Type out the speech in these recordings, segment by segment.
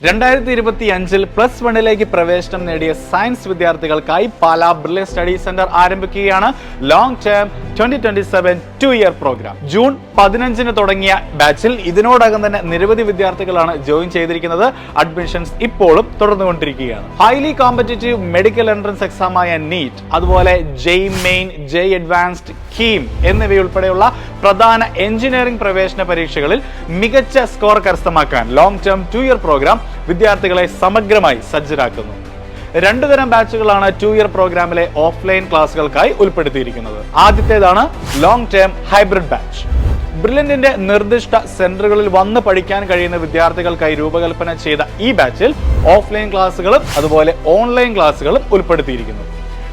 2025 plus വണ്ണിലേക്ക് പ്രവേശനം നേടിയ സയൻസ് വിദ്യാർത്ഥികൾക്കായി പാലാ ബ്രില്യൻ സ്റ്റഡി സെന്റർ ആരംഭിക്കുകയാണ് long term 2027 2-year programme. June 15 തുടങ്ങിയ ബാച്ചിൽ ഇതിനോടകം തന്നെ നിരവധി വിദ്യാർത്ഥികളാണ് ജോയിൻ ചെയ്തിരിക്കുന്നത്. അഡ്മിഷൻസ് ഇപ്പോഴും തുടർന്നുകൊണ്ടിരിക്കുകയാണ്. ഹൈലി കോമ്പറ്റീറ്റീവ് മെഡിക്കൽ എൻട്രൻസ് എക്സാമായ നീറ്റ്, അതുപോലെ JEE main, JEE advanced, KEAM എന്നിവയുൾപ്പെടെയുള്ള പ്രധാന എഞ്ചിനീയറിംഗ് പ്രവേശന പരീക്ഷകളിൽ മികച്ച സ്കോർ കരസ്ഥമാക്കാൻ ലോങ് ടേം 2-year പ്രോഗ്രാം വിദ്യാർത്ഥികളെ സമഗ്രമായി സജ്ജരാക്കുന്നു. 2 തരം ബാച്ചുകളാണ് 2-year പ്രോഗ്രാമിലെ ഓഫ്ലൈൻ ക്ലാസുകൾക്കായി ഉൾപ്പെടുത്തിയിരിക്കുന്നത്. ആദ്യത്തേതാണ് ലോങ് ടേം ഹൈബ്രിഡ് ബാച്ച്. ബ്രില്യന്റിന്റെ നിർദ്ദിഷ്ട സെന്ററുകളിൽ വന്ന് പഠിക്കാൻ കഴിയുന്ന വിദ്യാർത്ഥികൾക്കായി രൂപകൽപ്പന ചെയ്ത ഈ ബാച്ചിൽ ഓഫ്ലൈൻ ക്ലാസുകളും അതുപോലെ ഓൺലൈൻ ക്ലാസുകളും ഉൾപ്പെടുത്തിയിരിക്കുന്നു.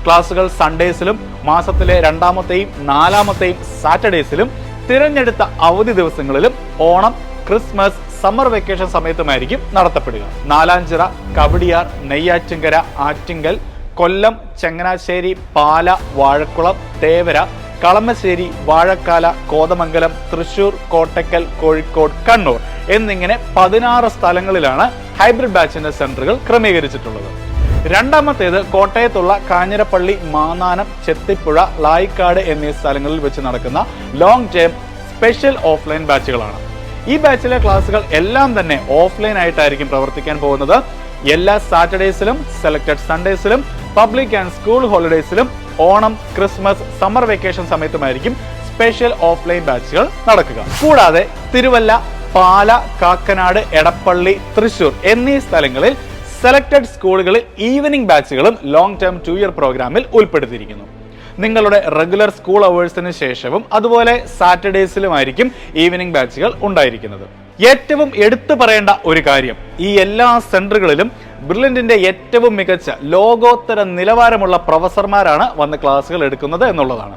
ക്ലാസുകൾ സൺഡേസിലും മാസത്തിലെ 2-ാമത്തെയും 4-ാമത്തെയും സാറ്റർഡേസിലും തിരഞ്ഞെടുത്ത അവധി ദിവസങ്ങളിലും ഓണം, ക്രിസ്മസ്, സമ്മർ വെക്കേഷൻ സമയത്തുമായിരിക്കും നടത്തപ്പെടുക. നാലാഞ്ചിറ, കവടിയാർ, നെയ്യാറ്റിൻകര, ആറ്റിങ്കൽ, കൊല്ലം, ചങ്ങനാശ്ശേരി, പാല, വാഴക്കുളം, തേവര, കളമശ്ശേരി, വാഴക്കാല, കോതമംഗലം, തൃശൂർ, കോട്ടക്കൽ, കോഴിക്കോട്, കണ്ണൂർ എന്നിങ്ങനെ 16 സ്ഥലങ്ങളിലാണ് ഹൈബ്രിഡ് ബാച്ചിന്റെ സെന്ററുകൾ ക്രമീകരിച്ചിട്ടുള്ളത്. രണ്ടാമത്തേത് കോട്ടയത്തുള്ള കാഞ്ഞിരപ്പള്ളി, മാന്നാനം, ചെത്തിപ്പുഴ, ലായിക്കാട് എന്നീ സ്ഥലങ്ങളിൽ വെച്ച് നടക്കുന്ന ലോങ് ടേം സ്പെഷ്യൽ ഓഫ്ലൈൻ ബാച്ചുകളാണ്. ഈ ബാച്ചിലെ ക്ലാസുകൾ എല്ലാം തന്നെ ഓഫ്ലൈൻ ആയിട്ടായിരിക്കും പ്രവർത്തിക്കാൻ പോകുന്നത്. എല്ലാ സാറ്റർഡേസിലും, സെലക്ടഡ് സൺഡേസിലും, പബ്ലിക് ആൻഡ് സ്കൂൾ ഹോളിഡേസിലും, ഓണം, ക്രിസ്മസ്, സമ്മർ വെക്കേഷൻ സമയത്തുമായിരിക്കും സ്പെഷ്യൽ ഓഫ്ലൈൻ ബാച്ചുകൾ നടക്കുക. കൂടാതെ തിരുവല്ല, പാല, കാക്കനാട്, എടപ്പള്ളി, തൃശൂർ എന്നീ സ്ഥലങ്ങളിൽ സെലക്ടഡ് സ്കൂളുകളിൽ ഈവനിംഗ് ബാച്ചുകളും ലോങ് ടേം 2-year പ്രോഗ്രാമിൽ ഉൾപ്പെടുത്തിയിരിക്കുന്നു. നിങ്ങളുടെ റെഗുലർ സ്കൂൾ അവേഴ്സിന് ശേഷവും അതുപോലെ സാറ്റർഡേസിലുമായിരിക്കും ഈവനിംഗ് ബാച്ചുകൾ ഉണ്ടായിരിക്കുന്നത്. ഏറ്റവും എടുത്തു പറയേണ്ട ഒരു കാര്യം, ഈ എല്ലാ സെന്ററുകളിലും ബ്രില്യന്റിന്റെ ഏറ്റവും മികച്ച ലോകോത്തര നിലവാരമുള്ള പ്രൊഫസർമാരാണ് വന്ന് ക്ലാസുകൾ എടുക്കുന്നത് എന്നുള്ളതാണ്.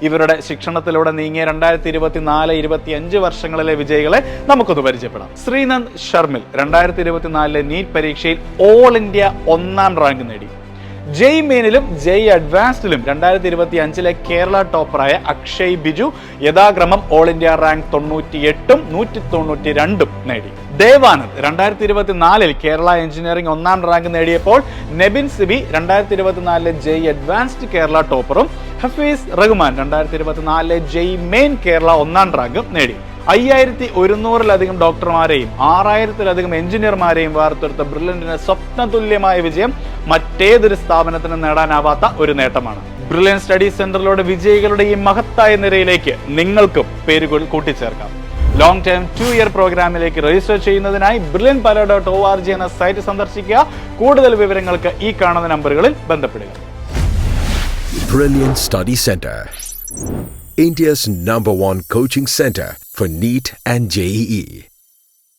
ഇവരുടെ ശിക്ഷണത്തിലൂടെ നീങ്ങിയ 2024-25 വർഷങ്ങളിലെ വിജയികളെ നമുക്കൊന്ന് പരിചയപ്പെടാം. ശ്രീനന്ദ് ശർമിൽ 2024 നീറ്റ് പരീക്ഷയിൽ ഓൾ ഇന്ത്യ 1ാം റാങ്ക് നേടി. ജെയ് മെയിനിലും ജെയ് അഡ്വാൻസ്ഡിലും 2025 കേരള ടോപ്പറായ അക്ഷയ് ബിജു യഥാക്രമം ഓൾ ഇന്ത്യ റാങ്ക് 98ഉം 192ഉം നേടി. ദേവാനന്ദ് 2024 കേരള എഞ്ചിനീയറിംഗ് 1ാം റാങ്ക് നേടിയപ്പോൾ നെബിൻ സിബി 2024 ജെയ് അഡ്വാൻസ്ഡ് കേരള ടോപ്പറും ഹഫീസ് റഹ്മാൻ 2024 ജെയ് മെയിൻ കേരള 1ാം റാങ്കും നേടി. 5100-ലധികം ഡോക്ടർമാരെയും 6000-ലധികം എഞ്ചിനീയർമാരെയും വാർത്തെടുത്ത ബ്രില്യന്റിന് സ്വപ്നതുല്യമായ വിജയം മറ്റേതൊരു സ്ഥാപനത്തിനും നേടാനാവാത്ത ഒരു നേട്ടമാണ്. ബ്രില്യൻ സ്റ്റഡി സെന്ററിലൂടെ വിജയികളുടെ ഈ മഹത്തായ നിരയിലേക്ക് നിങ്ങൾക്കും പേരുകൾ കൂട്ടിച്ചേർക്കാം. ലോങ് ടേം 2-year പ്രോഗ്രാമിലേക്ക് രജിസ്റ്റർ ചെയ്യുന്നതിനായി brilliantpala.org എന്ന സൈറ്റ് സന്ദർശിക്കുക. കൂടുതൽ വിവരങ്ങൾക്ക് ഈ കാണുന്ന നമ്പറുകളിൽ ബന്ധപ്പെടുക. Brilliant Study Center, India's #1 coaching center for NEET and JEE.